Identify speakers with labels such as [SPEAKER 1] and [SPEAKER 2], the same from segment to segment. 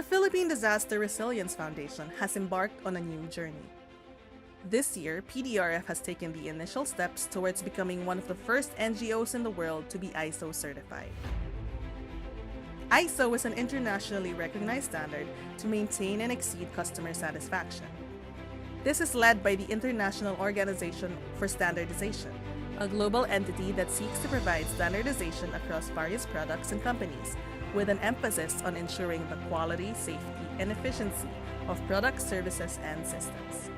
[SPEAKER 1] The Philippine Disaster Resilience Foundation has embarked on a new journey. This year, PDRF has taken the initial steps towards becoming one of the first NGOs in the world to be ISO certified. ISO is an internationally recognized standard to maintain and exceed customer satisfaction. This is led by the International Organization for Standardization, a global entity that seeks to provide standardization across various products and companies, with an emphasis on ensuring the quality, safety, and efficiency of products, services, and systems.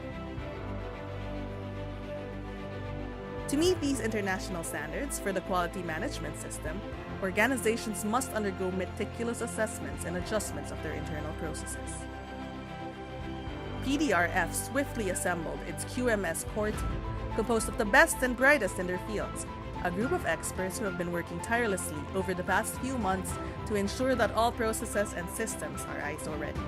[SPEAKER 1] To meet these international standards for the quality management system, organizations must undergo meticulous assessments and adjustments of their internal processes. PDRF swiftly assembled its QMS Core Team, composed of the best and brightest in their fields, a group of experts who have been working tirelessly over the past few months to ensure that all processes and systems are ISO ready.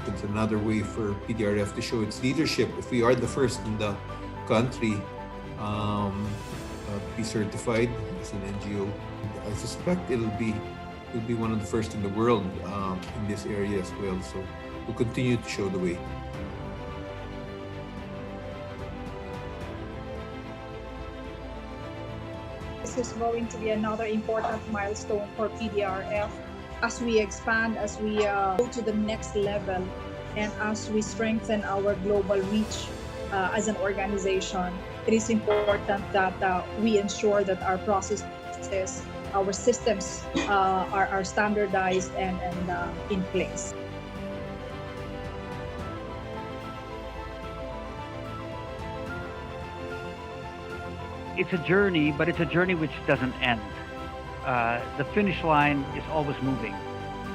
[SPEAKER 2] It's another way for PDRF to show its leadership. If we are the first in the country to be certified as an NGO, I suspect it'll be one of the first in the world in this area as well. So we'll continue to show the way.
[SPEAKER 3] This is going to be another important milestone for PDRF as we expand, as we go to the next level, and as we strengthen our global reach as an organization. It is important that we ensure that our processes, our systems are standardized and in place.
[SPEAKER 4] It's a journey, but it's a journey which doesn't end. The finish line is always moving.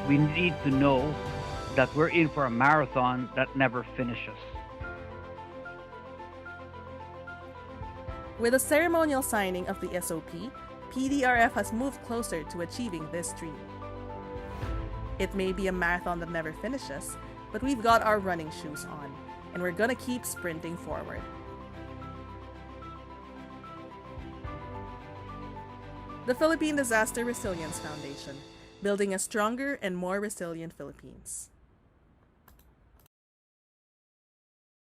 [SPEAKER 4] We need to know that we're in for a marathon that never finishes.
[SPEAKER 1] With the ceremonial signing of the SOP, PDRF has moved closer to achieving this dream. It may be a marathon that never finishes, but we've got our running shoes on, and we're gonna keep sprinting forward. The Philippine Disaster Resilience Foundation, building a stronger and more resilient Philippines.